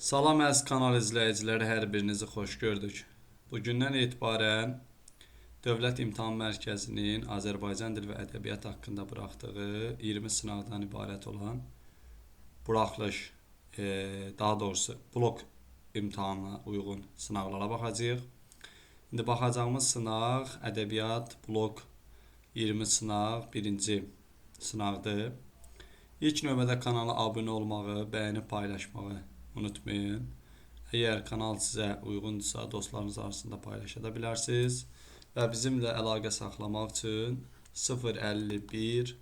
Salam əziz kanal izləyiciləri, hər birinizi xoş gördük. Bugündən etibarən Dövlət İmtahan Mərkəzinin Azərbaycan dil və ədəbiyyat haqqında buraxdığı 20 sınavdan ibarət olan buraxılış, daha doğrusu blok imtahanına uyğun sınavlara baxacağıq. İndi baxacağımız sınaq ədəbiyyat blok 20 sınaq birinci sınaqdır. İlk növbədə kanala abunə olmağı, bəyənib paylaşmağı unutmayın. Əgər kanal sizə uyğundursa, dostlarınız arasında paylaşa da bilərsiniz. Və bizimlə əlaqə saxlamaq üçün 051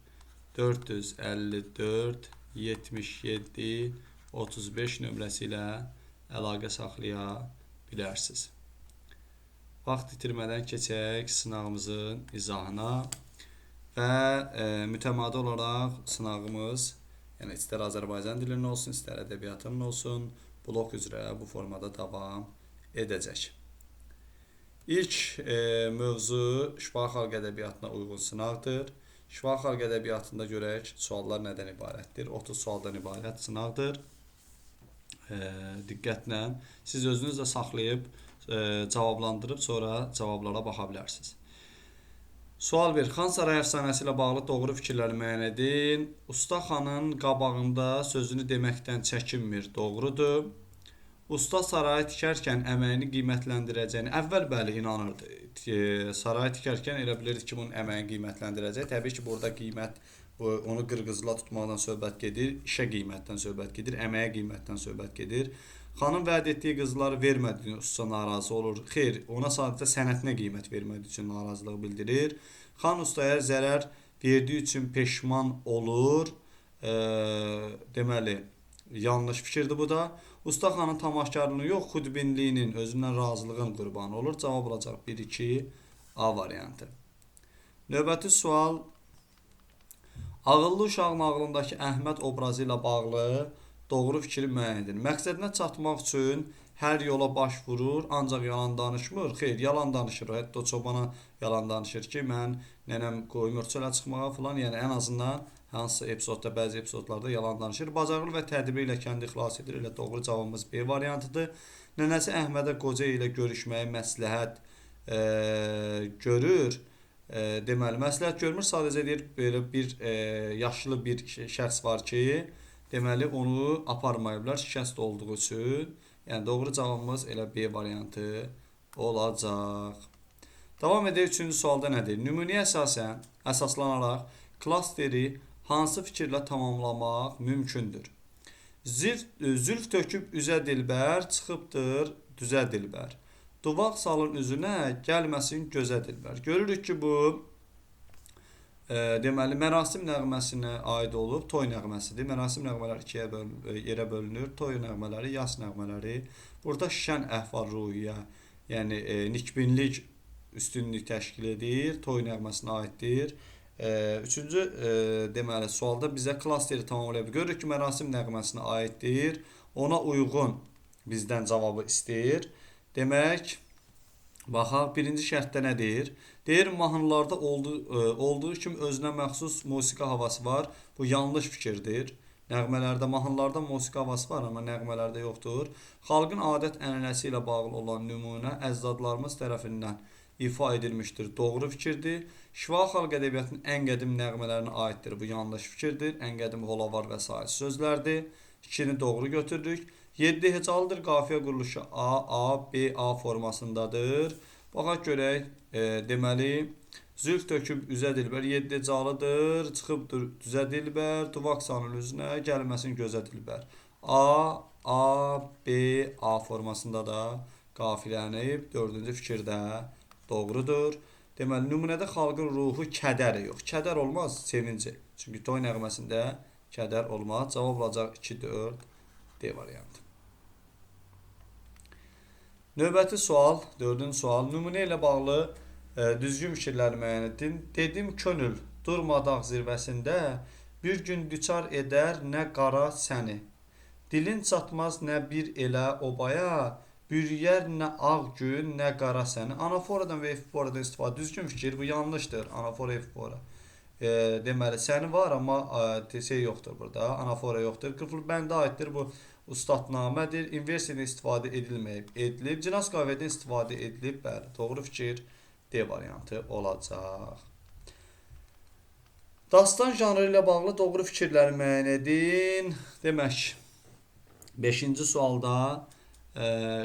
454 77 35 nömrəsi ilə əlaqə saxlaya bilərsiniz. Vaxt itirmədən keçək sınavımızın izahına və mütəmadi olaraq sınavımız, yəni istər Azərbaycan dilinin olsun, istər ədəbiyyatının olsun, blok üzrə bu formada davam edəcək. İlk mövzu şifahi xalq ədəbiyyatına uyğun sınaqdır. Şifahi xalq ədəbiyyatında görək suallar nədən ibarətdir? 30 sualdan ibarət sınaqdır. Diqqətlə siz özünüz də saxlayıb cavablandırıb sonra cavablara baxa bilərsiniz. Sual 1. Xan Saray əfsanəsi ilə bağlı doğru fikirləri müəyyən edin. Usta xanın qabağında sözünü deməkdən çəkinmir, doğrudur. Usta sarayı tikərkən əməyini qiymətləndirəcəyini əvvəl bəli inanırdı. Sarayı tikərkən elə bilirdi ki, bunun əməyini qiymətləndirəcək. Təbii ki, burada qiymət, onu qırqızla tutmaqdan söhbət gedir, işə qiymətdən söhbət gedir, əməyə qiymətdən söhbət gedir. Xanın vəd etdiyi qızları vermədiyi usta narazı olur. Xeyr, ona sadəcə sənətinə qiymət vermədiyi üçün narazılıq bildirir. Xan ustaya zərər verdiyi üçün peşman olur. Deməli, yanlış fikirdir bu da. Usta xanın tamahkarlığının yox, xudbinliyinin, özündən razılığın qurbanı olur. Cavab olacaq 1-2 A variantı. Növbəti sual. Ağıllı uşağın ağlındakı Əhməd obrazı ilə bağlı doğru fikri müəyyən edin. Məqsədinə çatmaq üçün hər yola başvurur, ancaq yalan danışmır. Xeyr, yalan danışır. Hətta o çobana yalan danışır ki, mən nənəm qoymur çölə çıxmağa falan. Yəni, ən azından hansısa epizodda, bəzi epizodlarda yalan danışır. Bacarıqlı və tədbiri ilə kəndi xilas edir. Elə doğru cavabımız B variantıdır. Nənəsi Əhmədə qoca ilə görüşməyi məsləhət görür. Deməli, məsləhət görmür, sadəcə deyir, belə bir yaşlı bir şəxs var ki, deməli, onu aparmayıblar şikəst olduğu üçün. Yəni, doğru cavabımız elə B variantı olacaq. Davam edək 3-cü sualda nədir? Nümunəyə əsaslanaraq klasteri hansı fikirlə tamamlamaq mümkündür? Zülf töküb üzə dilbər, çıxıbdır düzə dilbər. Duvaq salın üzünə, gəlməsin gözə dilbər. Görürük ki, bu deməli, mərasim nəğməsinə aid olub, toy nəğməsidir. Mərasim nəğmələri ikiyə yerə bölünür. Toy nəğmələri, yas nəğmələri. Burada şən əhval-ruhiyyə, yəni nikbinlik üstünlük təşkil edir. Toy nəğməsinə aiddir. Üçüncü deməli, sualda bizə klasteri tamamlayıb. Görürük ki, mərasim nəğməsinə aiddir. Ona uyğun bizdən cavabı istəyir. Demək, baxaq, birinci şərtdə nə deyir? Deyir, mahnılarda olduğu kimi özünə məxsus musiqi havası var. Bu yanlış fikirdir. Nəğmələrdə, mahnılarda musiqi havası var, amma nəğmələrdə yoxdur. Xalqın adət-ənənəsi ilə bağlı olan nümunə əcdadlarımız tərəfindən ifa edilmişdir. Doğru fikirdir. Şifahi xalq ədəbiyyatının ən qədim nəğmələrinə aiddir. Bu yanlış fikirdir. Ən qədim holavar və sair sözlərdir. 2-ni doğru götürdük. 7 hecalıdır. Qafiyə quruluşu A, A, B, A formasındadır. Baxaq görək. Deməli, zülf töküb üzə dilbər 7 hecalıdır. Çıxıbdır düzə dilbər. Duvaq salın üzünə, gəlməsin gözə dilbər. A, A, B, A formasında da qafiyələnib. 4-cü fikirdə doğrudur. Deməli, nümunədə xalqın ruhu kədər yox. Kədər olmaz, sevinci. Çünki toy nəğməsində kədər olmaz. Cavab olacaq 2-4 D variantı. Növbəti sual, 4-cü sual. Nümunə ilə bağlı düzgün fikirləri müəyyən edin. Dedim könül durmadaq zirvəsində bir gün düçar edər nə qara səni. Dilin çatmaz nə bir elə obaya, bürüyər nə ağ gün, nə qara səni. Anaforadan və epiforadan istifadə. Düzgün fikir, bu yanlışdır. Anafora, epifora. deməli səni var, amma şey yoxdur burada, anafora yoxdur. Qıfıl bəndə aiddir, bu ustadnamədir. İnversiyadan istifadə edilməyib, edilib. Cinas qavədən istifadə edilib. Bəli, doğru fikir D variantı olacaq. Dastan janrı ilə bağlı doğru fikirləri müəyyən edin. Demək, 5-ci sualda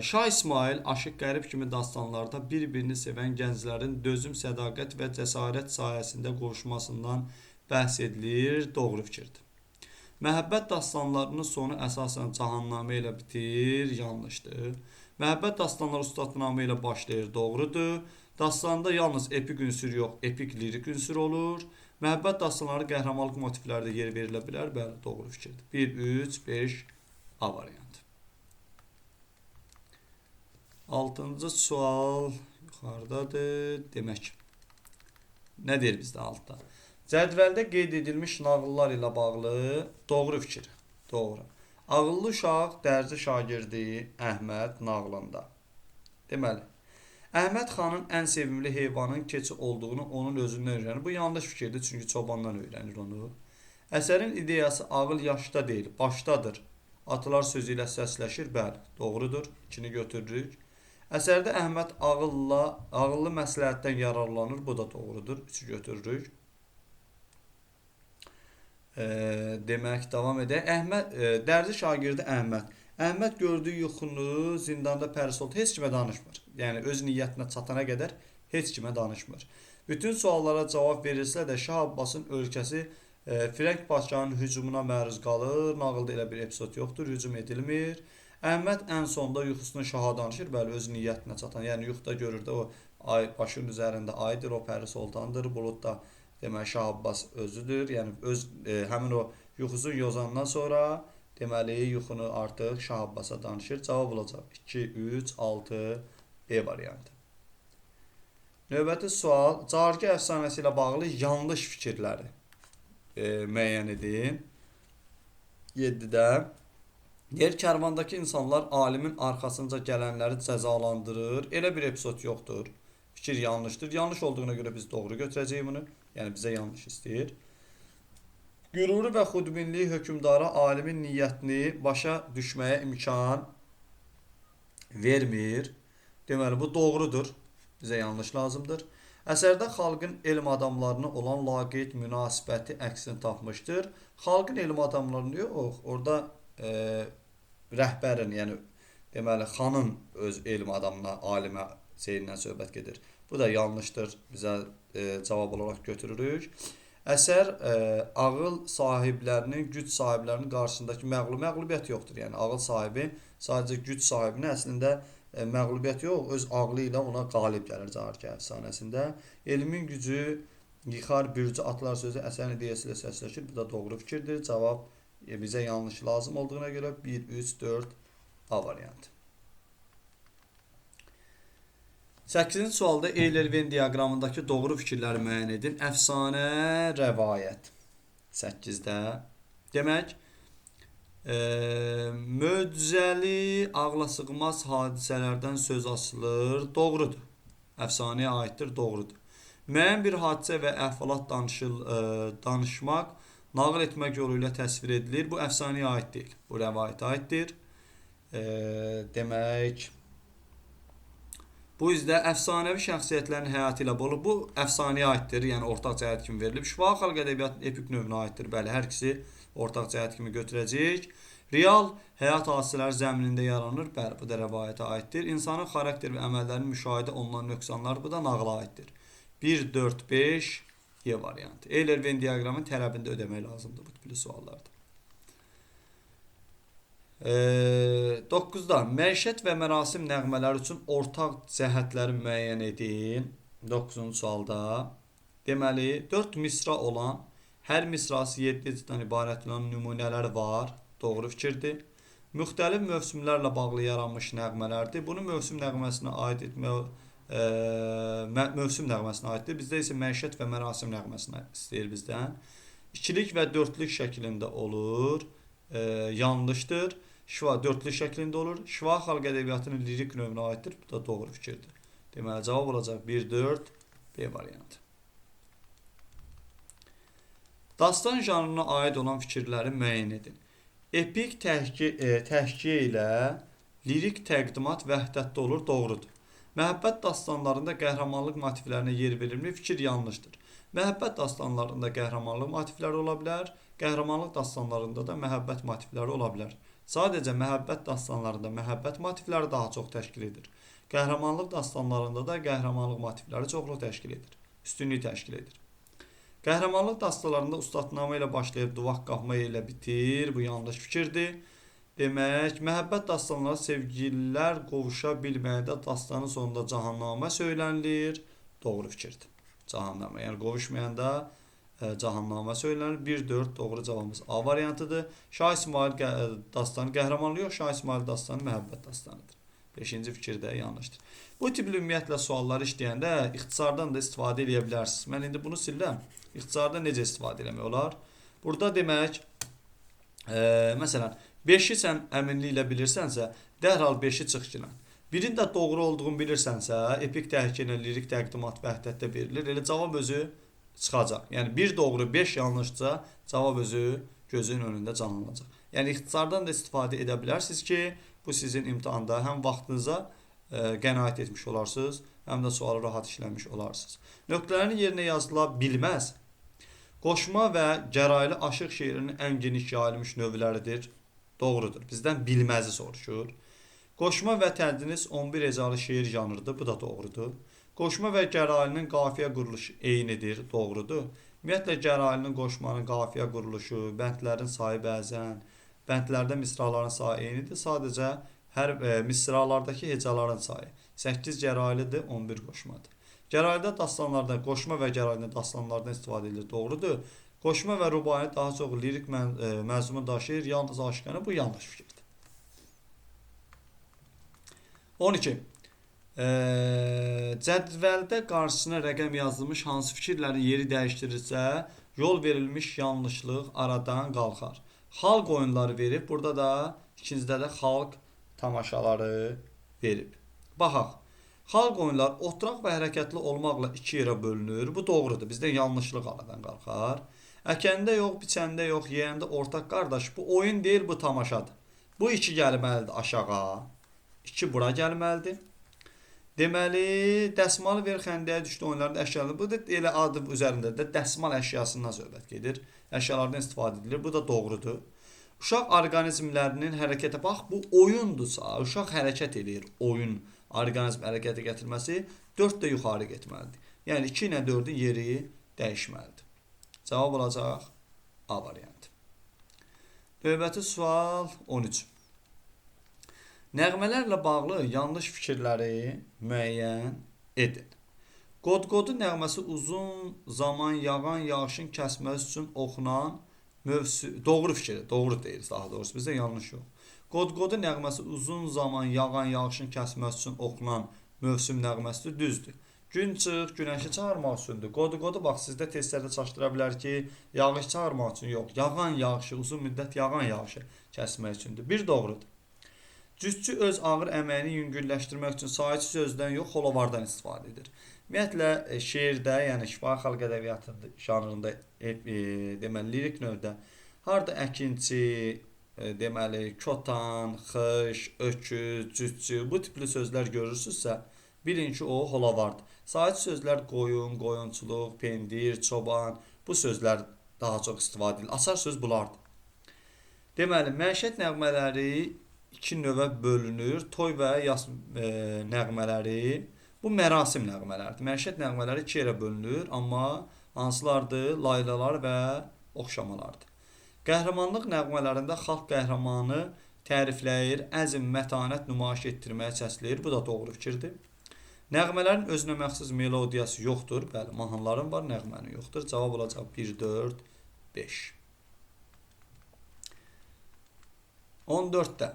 Şah İsmail, Aşıq Qərib kimi dastanlarda bir-birini sevən gənclərin dözüm, sədaqət və cəsarət sayəsində qovuşmasından bəhs edilir. Doğru fikirdir. Məhəbbət dastanlarının sonu əsasən cahannamə ilə bitir. Yanlışdır. Məhəbbət dastanları ustadnamə ilə başlayır. Doğrudur. Dastanda yalnız epik ünsür yox, epik lirik ünsür olur. Məhəbbət dastanları qəhrəmanlıq motivlərdə yer verilə bilər. Bəli, doğru fikirdir. 1, 3, 5 A variantı. 6-cı sual yuxarıdadır. Demək, nə deyir bizdə altda? Cədvəldə qeyd edilmiş nağıllar ilə bağlı doğru fikir. Doğru. Ağıllı uşaq dərzi şagirdi Əhməd nağılında. Deməli, Əhməd xanın ən sevimli heyvanın keçi olduğunu onun özündən öyrənir. Bu yanlış fikirdir, çünki çobandan öyrənir onu. Əsərin ideyası ağıl yaşda deyil, başdadır. Atılar sözü ilə səsləşir. Bəli, doğrudur. 2-ni götürürük. Əsərdə Əhməd ağıllı məsləhətdən yararlanır. Bu da doğrudur. 3-ü götürürük. Demək, davam edək. Dərzi şagirdi Əhməd. Əhməd gördüyü yuxunu zindanda pəris oldu. Heç kimə danışmır. Yəni, öz niyyətinə çatana qədər heç kimə danışmır. Bütün suallara cavab verilsə də Şah Abbasın ölkəsi Frank Padşahın hücumuna məruz qalır. Nağılda elə bir epizod yoxdur. Hücum edilmir. Əhməd ən sonda yuxusunu şaha danışır. Bəli, öz niyyətinə çatan. Yəni, yuxuda görür də o ay başının üzərində aydır, o pəri sultandır. Bulud da demək Şah Abbas özüdür. Yəni, həmin o yuxusunu yozandan sonra deməli, yuxunu artıq Şah Abbasa danışır. Cavab olacaq 2, 3, 6 B variantı. Növbəti sual, Cargı əfsanəsi ilə bağlı yanlış fikirləri müəyyən edin. 7-də deyir, kərvandakı insanlar alimin arxasınca gələnləri cəzalandırır. Elə bir epizod yoxdur. Fikir yanlışdır. Yanlış olduğuna görə biz doğru götürəcəyik bunu. Yəni, bizə yanlış istəyir. Qüruru və xudbinliyi hökümdara alimin niyyətini başa düşməyə imkan vermir. Deməli, bu doğrudur. Bizə yanlış lazımdır. Əsərdə xalqın elm adamlarına olan laqeyd münasibəti əksini tapmışdır. Xalqın elm adamlarını yox, orada rəhbərin, yəni deməli xanın öz elm adamına, alimə şeyindən söhbət gedir. Bu da yanlışdır. Bizə cavab olaraq götürürük. Əsər ağıl sahiblərinin, güc sahiblərinin qarşısındakı məğlubiyyət yoxdur. Yəni ağıl sahibi sadəcə güc sahibinə əslində məğlubiyyət yox, öz ağlı ilə ona qalib gəlir Cargı əfsanəsində. Elmin gücü yıxar bürcü atlar sözü əsərin ideyası ilə səsləşir. Bu da doğru fikirdir. Cavab bizə yanlış lazım olduğuna görə 1, 3, 4 A variantı. 8-ci sualda Eyler-Venn diaqramındakı doğru fikirləri müəyyən edin. Əfsanə, rəvayət. 8-də. Demək, möcüzəli, ağlasığmaz hadisələrdən söz açılır. Doğrudur. Əfsanəyə aiddir, doğrudur. Müəyyən bir hadisə və əhvalat danışmaq, nağıl etmək yolu ilə təsvir edilir. Bu əfsanəyə aid deyil. Bu rəvayətə aiddir. Demək, bu üzdə əfsanəvi şəxsiyyətlərin həyatı ilə bağlı bu əfsanəyə aiddir, yəni ortaq cəhət kimi verilib. Şifahi xalq ədəbiyyatının epik növünə aiddir. Bəli, hər ikisi ortaq cəhət kimi götürəcəyik. Real həyat hadisələri zəminində yaranır. Bəli, bu da rəvayətə aiddir. İnsanın xarakter və əməllərinin müşahidə olunan nöqsanları bu da nağıla aiddir. 1, 4, 5 Y variantı. Eyler-Venn diaqramının tələbində ödəmək lazımdır bu tipli suallarda. 9-da məişət və mərasim nəğmələri üçün ortaq cəhətləri müəyyən edin. 9-cu sualda deməli 4 misra olan, hər misrası 7 hecədən ibarət olan nümunələr var. Doğru fikirdir. Müxtəlif mövsümlərlə bağlı yaranmış nəğmələrdir. Bunu mövsüm nəğməsinə aid etmək mövsüm nəğməsinə aiddir. Bizdə isə məişət və mərasim nəğməsinə istəyir bizdən. İkilik və dörtlük şəklində olur. Yanlışdır. Dörtlük şəklində olur. Şifahi xalq ədəbiyyatının lirik növünə aiddir. Bu da doğru fikirdir. Deməli, cavab olacaq 1, 4 B variantı. Dastan janrına aid olan fikirləri müəyyən edin. Epik təhkiyə ilə lirik təqdimat vəhdətdə olur, doğrudur. Məhəbbət dastanlarında qəhrəmanlıq motivlərinə yer verilmir, fikir yanlışdır. Məhəbbət dastanlarında qəhrəmanlıq motivləri ola bilər, qəhrəmanlıq dastanlarında da məhəbbət motivləri ola bilər. Sadəcə məhəbbət dastanlarında məhəbbət motivləri daha çox təşkil edir. Qəhrəmanlıq dastanlarında da qəhrəmanlıq motivləri çoxluq təşkil edir, üstünlük təşkil edir. Qəhrəmanlıq dastalarında ustadnamə ilə başlayıb duvaq qapma ilə bitir, bu yanlış fikirdir. Demək, məhəbbət dastanları sevgililər qovuşa bilməkdə dastanın sonunda cahannamə söylənilir, doğru fikirdir. Cahannamə, yəni qovuşmayanda cahannamə söylənilir. 1-4 doğru cavabımız A variantıdır. Şah İsmail dastanı qəhrəmanlığı yox, Şah İsmail dastanı məhəbbət dastanıdır. 5-ci fikir də yanlışdır. Bu tipli ümumiyyətlə sualları işləyəndə ixtisardan da istifadə edə bilərsiniz. Mən indi bunu silirəm. İxtisarda necə istifadə etmək olar? Burada demək, məsələn, 5-i sən əminliklə bilirsənsə, dərhal 5-i çıx ki. Birinin də doğru olduğunu bilirsənsə, epik təhkiyə ilə lirik təqdimat vəhdətdə verilir. Elə cavab özü çıxacaq. Yəni 1 doğru, 5 yanlışsa, cavab özü gözün önündə canlanacaq. Yəni ixtisardan da istifadə edə bilərsiniz ki, bu sizin imtahanda həm vaxtınıza qənaət etmiş olarsınız, həm də sualı rahat işləmiş olarsınız. Nöqtələrin yerinə yazıla bilməz. Qoşma və gəraylı aşıq şeirinin ən geniş yayılmış növləridir. Doğrudur. Bizdən bilməzi soruşur. Qoşma və təndiniz 11 hecalı şeir janrıdır. Bu da doğrudur. Qoşma və gərayının qafiyə quruluşu eynidir. Doğrudur. Ümumiyyətlə gərayının, qoşmanın qafiyə quruluşu, bəndlərin sayı bəzən, bəndlərdə misraların sayı eynidir. Sadəcə hər misralardakı hecaların sayı 8 gəraylıdır, 11 qoşmadır. Gəraylıda dastanlarda qoşma və gəraylı dastanlardan istifadə edilir. Doğrudur. Qoşma və rubani daha çox lirik məzmun daşıyır. Yalnız aşiqanə, bu yanlış fikirdir. 12. Cədvəldə qarşısına rəqəm yazılmış hansı fikirlərin yeri dəyişdirilsə, yol verilmiş yanlışlıq aradan qalxar. Xalq oyunları verib, burada da ikincidə də xalq tamaşaları verib. Baxaq. Xalq oyunları oturaq və hərəkətli olmaqla 2 yerə bölünür. Bu doğrudur. Bizdə yanlışlıq aradan qalxar. Əkəndə yox, biçəndə yox, yeyəndə ortaq qardaş. Bu oyun deyil, bu tamaşadır. Bu 2 gəlməlidir aşağı. 2 bura gəlməlidir. Deməli, dəsmalı ver xəndəyə düşdü oyunlarda əşyalar. Bu da elə adı üzərində də dəsmal əşyasından söhbət gedir. Əşyalardan istifadə edilir. Bu da doğrudur. Uşaq orqanizmlərinin hərəkətə bax, bu oyundursa, uşaq hərəkət edir. Oyun, orqanizm hərəkətə gətirməsi 4 də yuxarı getməlidir. Yəni 2 ilə 4-ün yeri dəyişməlidir. Cavab olacaq A variantı. Növbəti sual 13. Nəğmələrlə bağlı yanlış fikirləri müəyyən edin. Qod-qodu nəğməsi uzun zaman yağan yağışın kəsməsi üçün oxunan doğru fikirdir. Doğru deyil, daha doğrusu bizdə yanlış yox. Qod-qodu nəğməsi uzun zaman yağan yağışın kəsməsi üçün oxunan mövsüm nəğməsidir, düzdür. Gün çıx, günəşi çağırmaq üçündür. Qod-qodu bax sizdə testlərdə çaşdıra bilər ki, yağış çağırmaq üçün yox. Yağan yağışı, uzun müddət yağan yağışı kəsmək üçündür. Bir doğrudur. Cütçü öz ağır əməyini yüngülləşdirmək üçün sahici sözdən yox, xolovardan istifadə edir. Ümumiyyətlə, şeirdə, yəni şifahi xalq ədəbiyyatı janrında, deməli, lirik növdə harda əkinçi, deməli, kotan, xış, öküz, cütçü, bu tipli sözlər görürsünüzsə, bilin ki, o holavardır. Sahici sözlər qoyun, qoyunçuluq, pendir, çoban, bu sözlər daha çox istifadə edilir. Açar söz bulardır. Deməli, məişət nəğmələri 2 növə bölünür. Toy və yas nəğmələri, bu mərasim nəğmələrdir. Məişət nəğmələri 2 yerə bölünür, amma hansılardır? Laylalar və oxşamalardır. Qəhrəmanlıq nəğmələrində xalq qəhrəmanı tərifləyir, əzm, mətanət nümayiş etdirməyə səsləyir. Bu da doğru fikirdir. Nəğmələrin özünə məxsus melodiyası yoxdur. Bəli, mahnıların var, nəğmənin yoxdur. Cavab olacaq 1, 4, 5. 14-də.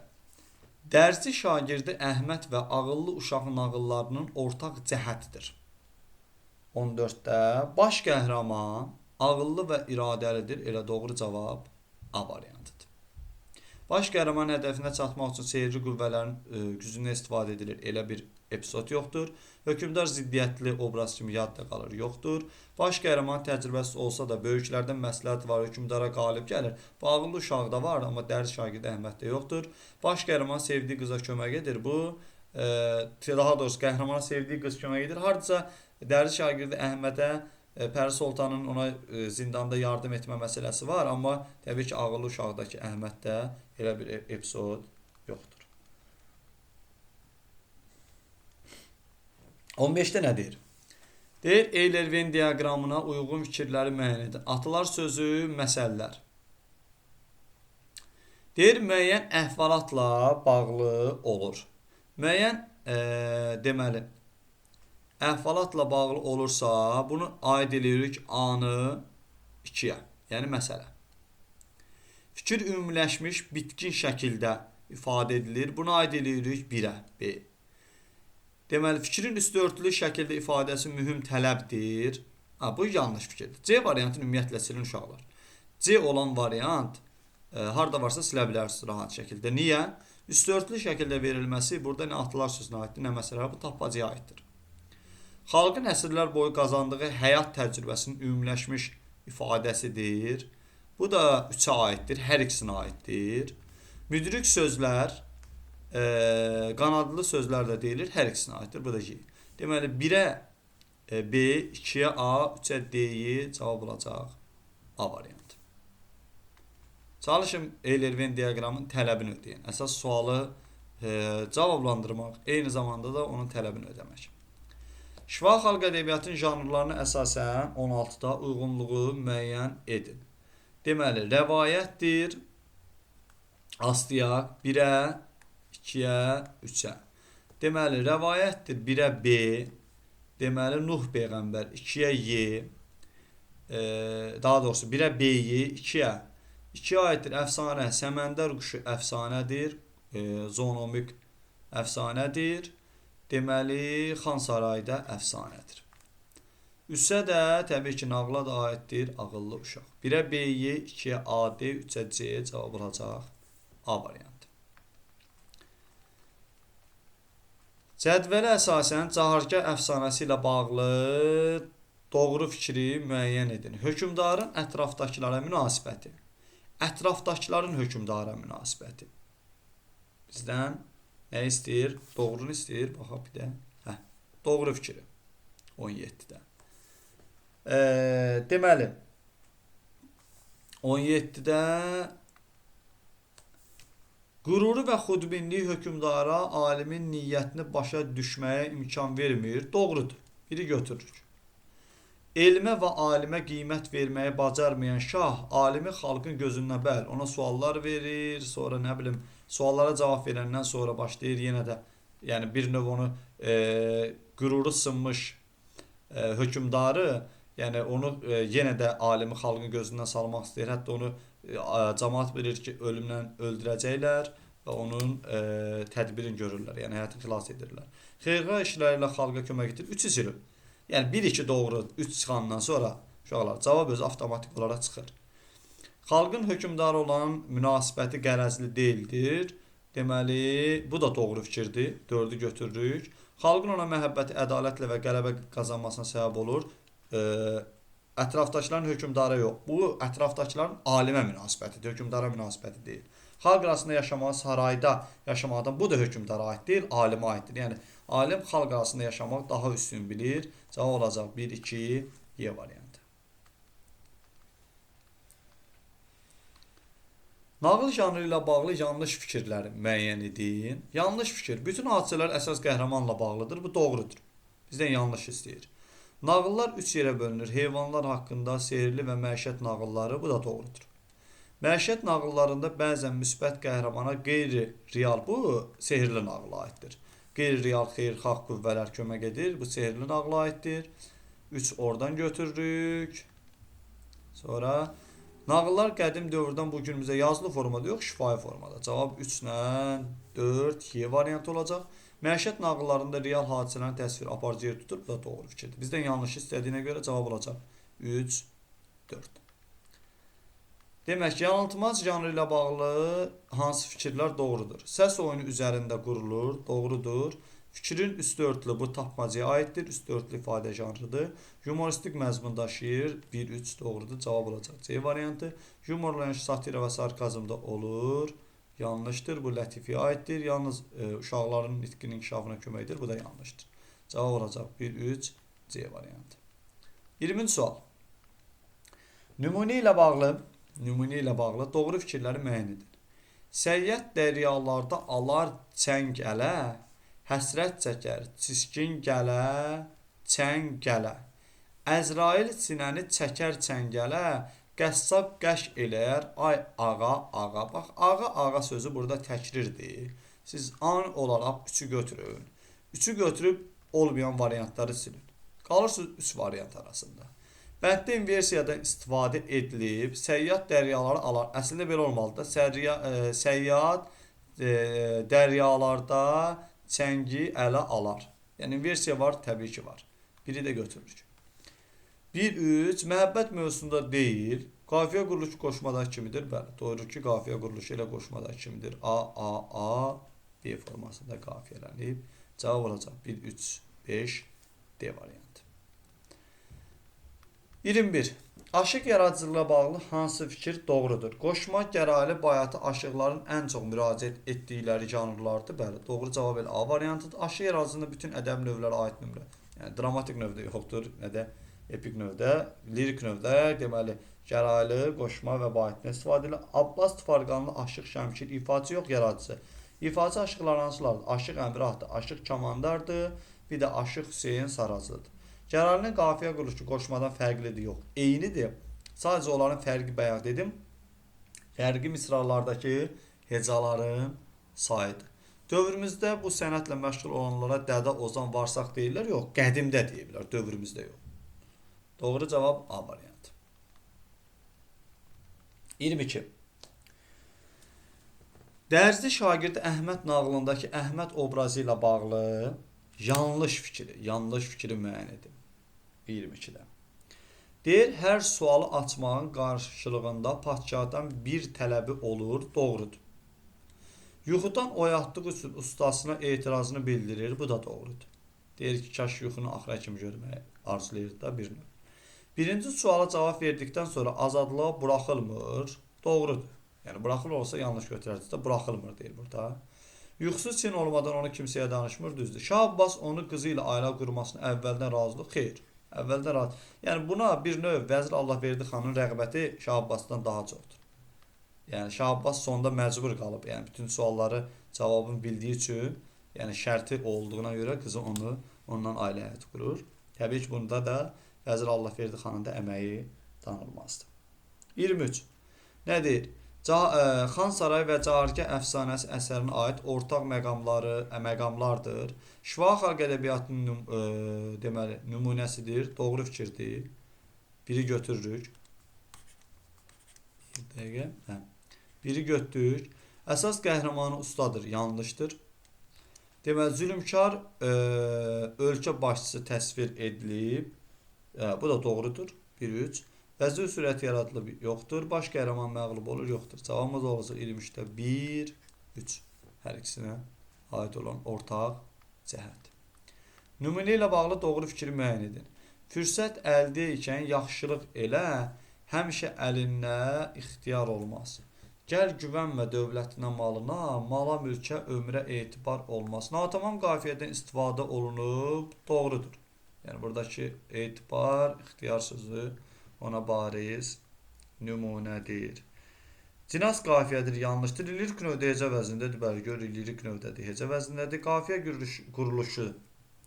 Dərsi şagirdi Əhməd və ağıllı uşağın nağıllarının ortaq cəhətidir. 14-də. Baş qəhrəman ağıllı və iradəlidir. Elə doğru cavab A variantıdır. Baş qəhrəman hədəfinə çatmaq üçün seyirci qüvvələrin gücündən istifadə edilir. Elə bir epizod yoxdur. Hökmdar ziddiyyətli obraz kimi yadda qalır, yoxdur. Baş qəhrəman təcrübəsiz olsa da böyüklərdən məsləhət var, hökmdara qalib gəlir. Bu ağıllı uşaqda var, amma dərs şagird Əhməddə yoxdur. Baş qəhrəman sevdiyi qıza kömək edir. Bu daha doğrusu qəhrəmana sevdiyi qız kömək edir. Hardasa dərs şagirdi Əhmədə Pəri Sultanın ona zindanda yardım etmə məsələsi var, amma təbii ki, ağıllı uşaqdakı Əhməddə elə bir epizod yoxdur. 15-də nə deyir? Deyir, Eyler-Venn diaqramına uyğun fikirləri müəyyən edin. Atılar sözü, məsələlər. Deyir, müəyyən əhvalatla bağlı olur. Müəyyən, deməli, əhvalatla bağlı olursa, bunu aid edirik anı 2-yə, yəni məsələ. Fikir ümumiləşmiş, bitkin şəkildə ifadə edilir. Bunu aid edirik 1-ə, B. Deməli, fikrin üstüörtülü şəkildə ifadəsi mühüm tələbdir. Bu yanlış fikirdir. C variantını ümumiyyətlə silin uşaqlar. C olan variant harada varsa silə bilərsiniz rahat şəkildə. Niyə? Üstüörtülü şəkildə verilməsi burada nə atılar sözünə aiddir, nə məsələ, bu tapmacaya aiddir. Xalqın əsrlər boyu qazandığı həyat təcrübəsinin ümumiləşmiş ifadəsidir. Bu da 3-ə aiddir, hər ikisinə aiddir. Müdrik sözlər, qanadlı sözlər də deyilir, hər ikisinə aiddir. Bu da G. Deməli, 1-ə B, 2-yə A, 3-ə D-yi cavab olacaq A variantı. Çalışın Eyler-Venn diaqramın tələbini ödəyin. Əsas sualı cavablandırmaq, eyni zamanda da onun tələbini ödəmək. Şifahi xalq ədəbiyyatının janrlarına əsasən 16-da uyğunluğu müəyyən edin. Deməli, rəvayətdir, astiyaq, 1-ə, 2-yə, 3-ə. Deməli, rəvayətdir 1-ə B, deməli, Nuh Peyğəmbər, 2-yə Y, daha doğrusu 1-ə B-yi, 2-yə. 2-yə aiddir əfsanə, Səməndər quşu əfsanədir, zoonomik əfsanədir. Deməli, Xan Sarayda əfsanədir. 3-ə də təbii ki, nağla da aiddir ağıllı uşaq. 1-ə B-yi, 2-yə A, D, 3-ə C cavab olacaq A variantı. Cədvələ əsasən Cahargah əfsanəsi ilə bağlı doğru fikri müəyyən edin. Hökmdarın ətrafdakılara münasibəti. Ətrafdakıların hökmdara münasibəti. Bizdən nə istəyir? Doğrunu istəyir. Baxaq bir də. Doğru fikri. 17-də. Deməli, 17-də qüruru və xudbinlik hökmdara alimin niyyətini başa düşməyə imkan vermir. Doğrudur. Biri götürürük. Elmə və alimə qiymət verməyi bacarmayan şah, alimi xalqın gözündən bəl, ona suallar verir, sonra nə bilim, suallara cavab verəndən sonra başlayır yenə də, yəni bir növ onu qüruru sınmış hökmdarı, yəni onu yenə də alimi xalqın gözündən salmaq istəyir. Hətta onu cəmaət bilir ki, ölümlə öldürəcəklər və onun tədbirini görürlər, yəni həyatını xilas edirlər. Xeyirxah işləri ilə xalqa kömək edir. 3 silib. Yəni 1-2 doğru, 3 çıxandan sonra uşaqlar cavab özü avtomatik olaraq çıxır. Xalqın hökmdarı olan münasibəti qərəzli deyildir. Deməli, bu da doğru fikirdir. 4-ü götürürük. Xalqın ona məhəbbəti ədalətlə və qələbə qazanmasına səbəb olur. Ətrafdakıların hökmdara yox. Bu ətrafdakıların alimə münasibətidir, hökmdara münasibəti deyil. Xalq arasında yaşamaq, sarayda yaşamaqdan bu da hökmdara aid deyil, alimə aiddir. Yəni alim xalq arasında yaşamaq daha üstün bilir. Cavab olacaq 1-2 Y variantı. Nağıl janrı ilə bağlı yanlış fikirləri müəyyən edin. Yanlış fikir. Bütün hadisələr əsas qəhrəmanla bağlıdır. Bu doğrudur. Bizdən yanlış istəyir. Nağıllar 3 yerə bölünür. Heyvanlar haqqında sehirli və məişət nağılları. Bu da doğrudur. Məişət nağıllarında bəzən müsbət qəhrəmana qeyri-real, bu sehirli nağıla aiddir. Qeyri-real xeyirxah qüvvələr kömək edir. Bu sehirli nağıla aiddir. 3 oradan götürürük. Sonra nağıllar qədim dövrdən bu günümüzə yazılı formada yox, şifahi formada. Cavab 3 ilə 4 Y variantı olacaq. Məişət nağıllarında real hadisələrin təsviri aparıcı yer tutur. Bu da doğru fikirdir. Bizdən yanlış istədiyinə görə cavab olacaq 3, 4. Demək ki, yanıltmaz janrı ilə bağlı hansı fikirlər doğrudur? Səs oyunu üzərində qurulur, doğrudur. Fikrin üstü bu tapmacaya aiddir. Üstü örtülü ifadə janrıdır. Humoristik məzmun daşıyır. 1-3 doğrudur. Cavab olacaq C variantı. Humorla yanaşı satira və sarkazmda olur. Yanlışdır. Bu lətifəyə aiddir. Yalnız uşaqların nitqinin inkişafına köməkdir. Bu da yanlışdır. Cavab olacaq 1-3 C variantı. 20-ci sual. Nümunə ilə bağlı doğru fikirləri müəyyən edin. Səyyad dəryalarda alar çəng ələ, həsrət çəkər çiskin gələ, çəng gələ. Əzrail sinəni çəkər çəngələ, qəssab qəş eləyər, ay ağa, ağa. Bax, ağa, ağa sözü burada təkrirdir. Siz an olaraq 3'ü götürün. 3'ü götürüb olmayan variantları silin. Qalırsınız 3 variant arasında. Bənddə inversiyadan istifadə edilib, səyyad dəryaları alar. Əslində belə olmalıdır. Səyyad dəryalarda çəngi ələ alar. Yəni inversiya var, təbii ki var. Biri də götürürük. 1-3 məhəbbət mövzusunda deyil. Qafiyə quruluşu qoşmadakı kimidir? Bəli, doğru ki, qafiyə quruluşu ilə qoşmadakı kimidir? A, B formasında qafiyələnib. Cavab olacaq 1-3-5 D variantı. 21. Aşıq yaradıcılığa bağlı hansı fikir doğrudur? Qoşma gəraylı bayatı aşıqların ən çox müraciət etdikləri janrlardır. Bəli, doğru cavab elə A variantıdır. Aşıq yaradıcılığında bütün ədəb növləri aid nömrə. Yəni dramatik növdə yoxdur, nə də epik növdə, lirik növdə, deməli gəraylı, qoşma və bayatdan istifadə edilir. Abbas Tufarqanlı Aşıq Şəmkir ifaçı yox, yaradıcı. İfaçı aşıqlar hansılardır? Aşıq Əmrahdır, Aşıq Kamandardır, bir də Aşıq Hüseyin Saracıdır. Gəraylı qafiyə quruluşu qoşmadan fərqlidir, yox. Eynidir. Sadəcə onların fərqi bayaq dedim. Fərqi misralardakı hecaların sayıdır. Dövrümüzdə bu sənətlə məşğul olanlara Dədə Ozan Varsaq deyirlər, yox. Qədimdə deyirlər, dövrümüzdə yox. Doğru cavab A variantı. 22. Dərzi şagird Əhməd nağılındakı Əhməd obrazı ilə bağlı yanlış fikri müəyyən edin. 22'də. Deyir, hər sualı açmağın qarşılığında padşahdan bir tələbi olur, doğrudur. Yuxudan oyatdığı üçün ustasına etirazını bildirir, bu da doğrudur. Deyir ki, kaş yuxunu axıra kimi görməyi arzulayır da bir növ. Birinci suala cavab verdikdən sonra azadlığa buraxılmır, doğrudur. Yəni, buraxılır olsa yanlış götürərsə buraxılmır deyir burada. Yuxusuz Çin olmadan onu kimsəyə danışmır, düzdür. Şah Abbas onu qızı ilə ailə qurmasına əvvəldən razılıq, xeyr. Əvvəldən razı. Yəni buna bir növ Vəzir Allahverdi xanın rəğbəti Şah Abbasdan daha çoxdur. Yəni Şah Abbas sonda məcbur qalıb. Yəni bütün sualları cavabını bildiyi üçün, yəni şərti olduğuna görə qızı ondan ailə həyatı qurur. Təbii ki, bunda da Vəzir Allahverdi xanın da əməyi danılmazdır. 23. Nə deyir? Xan Sarayı və Cahargah əfsanəsi əsərinə aid ortaq məqamlardır. Şifahi xalq ədəbiyyatının deməli nümunəsidir, doğru fikirdir. Biri götürürük. Bir dəqiqə. Hə. Biri götürürük. Əsas qəhrəmanı ustadır, yanlışdır. Deməli zülmkar ölkə başçısı təsvir edilib. Bu da doğrudur. 1-3. Vəzir sürəti yaradılıb, yoxdur. Baş qəhrəman məğlub olur, yoxdur. Cavabımız olacaq 23'də 1-3. Hər ikisinə aid olan ortaq cəhət. Nümunə ilə bağlı doğru fikri müəyyən edin. Fürsət əldə ikən yaxşılıq elə, həmişə əlinə ixtiyar olmaz. Gəl güvənmə dövlətinə malına, mala mülkə ömrə etibar olmaz. Natamam qafiyədən istifadə olunub, doğrudur. Yəni buradakı etibar, ixtiyar sözü ona bariz nümunədir. Cinas qafiyədir, yanlışdır. Lirik növdə hecə vəznindədir. Bəli, görürük, lirik növdədir, hecə vəznindədir. Qafiyə quruluşu,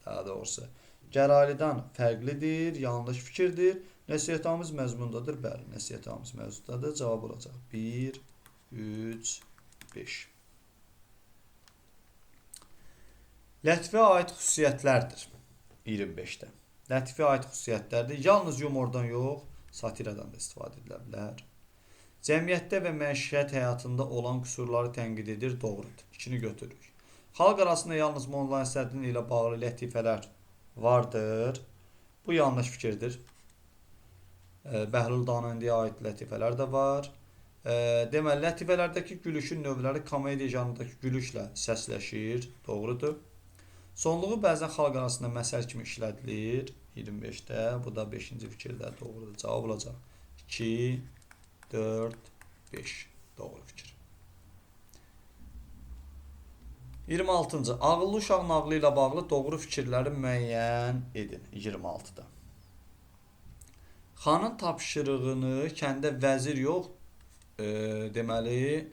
daha doğrusu, gəraylıdan fərqlidir, yanlış fikirdir. Nəsihətamiz məzmundadır. Bəli, nəsihətamiz məzmundadır. Cavab olacaq 1, 3, 5. Lətifəyə aid xüsusiyyətlərdir. 25'də. Lətifəyə aid xüsusiyyətlərdir. Yalnız yumordan yox, satiradan da istifadə edilə bilər. Cəmiyyətdə və məişət həyatında olan qüsurları tənqid edir, doğrudur. İkini götürürük. Xalq arasında yalnız Molla Nəsrəddin ilə bağlı lətifələr vardır. Bu yanlış fikirdir. Bəhlul Danandiyə aid lətifələr də var. Deməli, lətifələrdəki gülüşün növləri komediya janrındakı gülüşlə səsləşir, doğrudur. Sonluğu bəzən xalq arasında məsəl kimi işlədilir. 25-də, bu da 5-ci fikirdə doğrudur. Cavab olacaq 2, 4, 5. Doğru fikir. 26-cı. Ağıllı uşaq nağılı ilə bağlı doğru fikirləri müəyyən edin. 26-da. Xanın tapşırığını kəndə vəzir yox, deməli,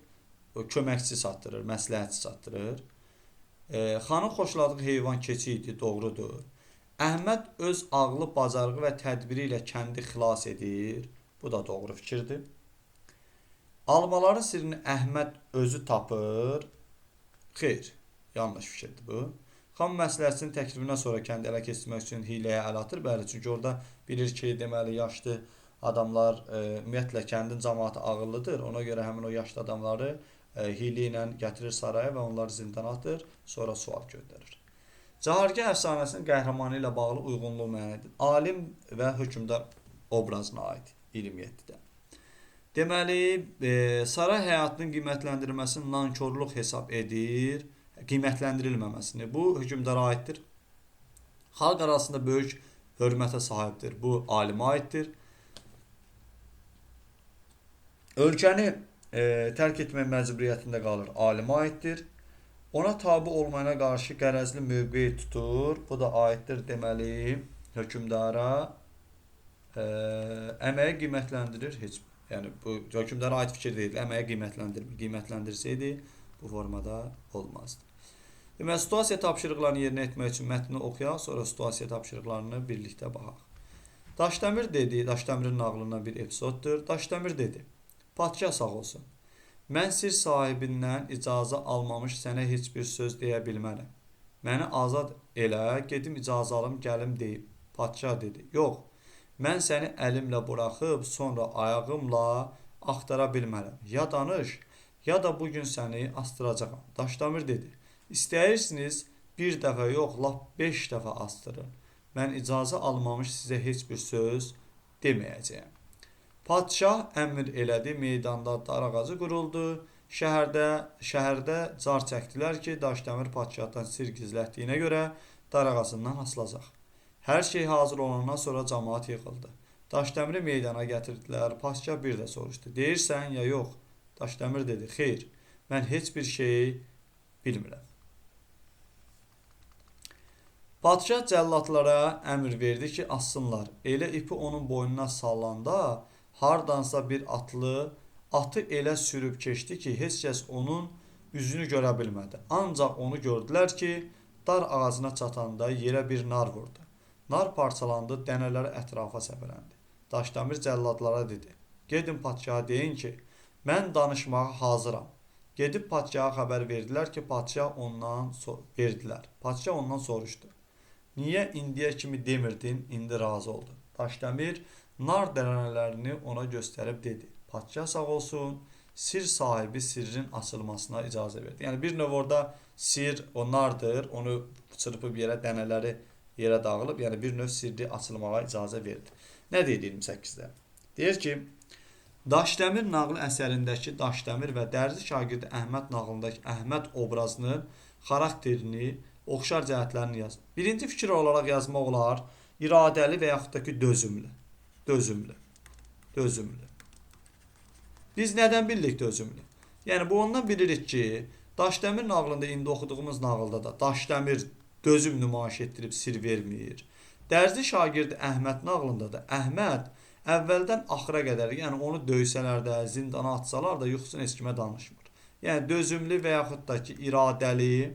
köməkçi çatdırır, məsləhətçi çatdırır. Xanın xoşladığı heyvan keçi idi, doğrudur. Əhməd öz ağlı, bacarığı və tədbiri ilə kəndi xilas edir. Bu da doğru fikirdir. Almaların sirrini Əhməd özü tapır. Xeyr, yanlış fikirdir bu. Xan məsləhətçinin təklifindən sonra kəndi ələ keçirmək üçün hiləyə əl atır. Bəli, çünki orada bilir ki, deməli, yaşlı adamlar, ümumiyyətlə, kəndin cəmaatı ağıllıdır. Ona görə həmin o yaşlı adamları hilə ilə gətirir saraya və onları zindana atır, sonra sual göndərir. Cahargah əfsanəsinin qəhrəmanı ilə bağlı uyğunluğu müəyyən edin. Alim və hökmdar obrazına aid 27-də. Deməli, saray həyatının qiymətləndirilməsini nankorluq hesab edir, qiymətləndirilməməsini. Bu, hökmdara aiddir. Xalq arasında böyük hörmətə sahibdir. Bu, alimə aiddir. Ölkəni tərk etmək məcburiyyətində qalır, alimə aiddir. Ona tabi olmayana qarşı qərəzli mövqeyi tutur. Bu da aiddir, deməli, hökmdara. Əməyi qiymətləndirir. Yəni, bu, hökmdara aid fikir deyil. Əməyi qiymətləndirsəydi, bu formada olmazdı. Deməli, situasiya tapşırıqlarını yerinə etmək üçün mətni oxuyaq, sonra situasiya tapşırıqlarını birlikdə baxaq. Daşdəmir dedi, Daşdəmirin nağlından bir epizoddur. Daşdəmir dedi, padşah sağ olsun. Mən sir sahibindən icazə almamış sənə heç bir söz deyə bilmərəm. Məni azad elə, gedim icazə alım, gəlim deyim. Padşah dedi, yox, mən səni əlimlə buraxıb, sonra ayağımla axtara bilmərəm. Ya danış, ya da bugün səni astıracaqam. Daşdəmir dedi, İstəyirsiniz bir dəfə yox, lap 5 dəfə astırın. Mən icazə almamış sizə heç bir söz deməyəcəyəm. Padşah əmr elədi, meydanda dar ağacı quruldu. Şəhərdə car çəkdilər ki, Daşdəmir padşahdan sir gizlətdiyinə görə dar ağacından asılacaq. Hər şey hazır olandan sonra cəmaat yığıldı. Daşdəmiri meydana gətirdilər. Padşah bir də soruşdu. Deyirsən ya yox? Daşdəmir dedi, xeyr, mən heç bir şeyi bilmirəm. Padşah cəllatlara əmr verdi ki, assınlar. Elə ipi onun boynuna sallanda, hardansa bir atı elə sürüb keçdi ki, heç kəs onun üzünü görə bilmədi. Ancaq onu gördülər ki, dar ağacına çatanda yerə bir nar vurdu. Nar parçalandı, dənələri ətrafa səpələndi. Daşdəmir cəlladlara dedi, gedin padşaha deyin ki, mən danışmağa hazıram. Gedib padşaha xəbər verdilər ki, padşah ondan soruşdu. Niyə indiyə kimi demirdin, indi razı oldu. Daşdəmir nar dənələrini ona göstərib dedi. Padşah sağ olsun, sir sahibi sirrin açılmasına icazə verdi. Yəni bir növ orada sir o nardır, onu çırpıb yerə, dənələri yerə dağılıb, yəni bir növ sirri açılmağa icazə verdi. Nə deyir 28-də? Deyir ki, Daşdəmir nağlı əsərindəki Daşdəmir və dərzi şagirdi Əhməd nağlındakı Əhməd obrazının xarakterini, oxşar cəhətlərini yazın. Birinci fikir olaraq yazmaq olar, iradəli və yaxud da ki, dözümlü. Biz nədən bildik dözümlü? Yəni, bu ondan bilirik ki, Daşdəmir nağlında, indi oxuduğumuz nağılda da Daşdəmir dözüm nümayiş etdirib sir vermir. Dərzi şagirdi Əhməd nağlında da Əhməd əvvəldən axıra qədər, yəni onu döysələr də, zindana atsalar da yuxusunu heç kimə danışmır. Yəni, dözümlü və yaxud da ki, iradəli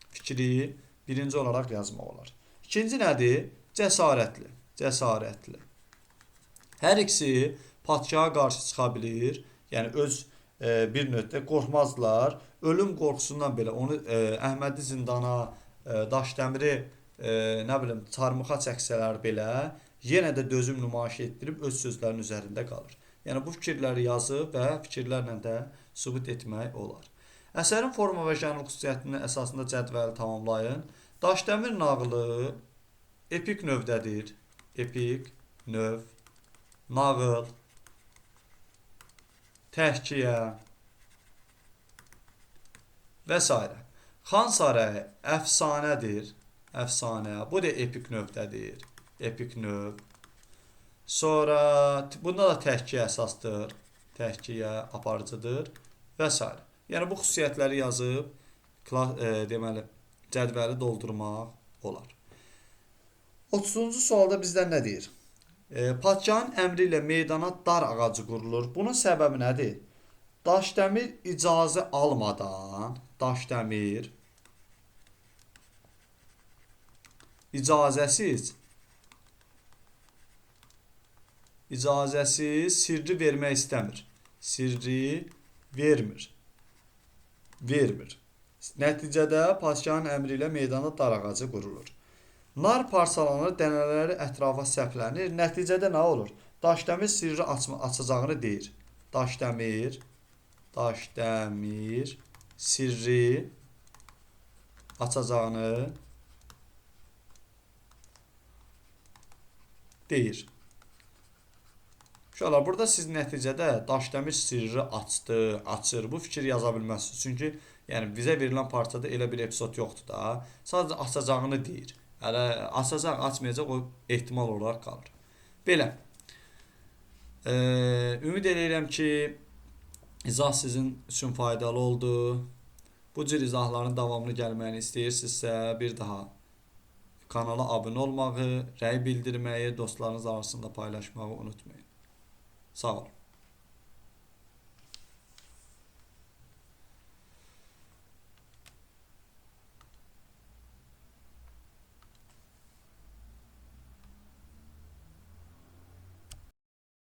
fikri birinci olaraq yazmaq olar. İkinci nədir? Cəsarətli. Hər ikisi padşaha qarşı çıxa bilir. Yəni, öz bir növdə qorxmazlar. Ölüm qorxusundan belə onu Əhmədi zindana, Daşdəmiri çarmıxa çəksələr belə, yenə də dözüm nümayiş etdirib öz sözlərinin üzərində qalır. Yəni, bu fikirləri yazıb və fikirlərlə də sübut etmək olar. Əsərin forma və janr xüsusiyyətinin əsasında cədvəli tamamlayın. Daşdəmir nağılı epik növdədir. Epik növ, nağıl, təhkiyə və s. Xan sarayı əfsanədir. Əfsanə. Bu da epik növdədir. Epik növ. Sonra bunda da təhkiyə əsasdır. Təhkiyə aparıcıdır və s. Yəni bu xüsusiyyətləri yazıb deməli cədvəli doldurmaq olar. 30-cu sualda bizdən nə deyir? Padşahın əmri ilə meydana dar ağacı qurulur. Bunun səbəbi nədir? Daşdəmir icazə almadan, Daşdəmir icazəsiz sirri vermək istəmir. Sirri vermir. Nəticədə padşahın əmri ilə meydana dar ağacı qurulur. Nar parçalanır, dənələri ətrafa səplənir. Nəticədə nə olur? Daşdəmir sirri açacağını deyir. Daşdəmir sirri açacağını deyir. Uşaqlar, burada siz nəticədə Daşdəmir sirri açır. Bu fikir yaza bilməzsiniz. Çünki yəni bizə verilən parçada elə bir epizod yoxdur da. Sadəcə açacağını deyir. Hələ açacaq, açmayacaq o ehtimal olaraq qalır. Belə. Ümid edirəm ki, izah sizin üçün faydalı oldu. Bu cür izahların davamlı gəlməyini istəyirsinizsə, bir daha kanala abunə olmağı, rəy bildirməyi, dostlarınız arasında paylaşmağı unutmayın. Sağ olun.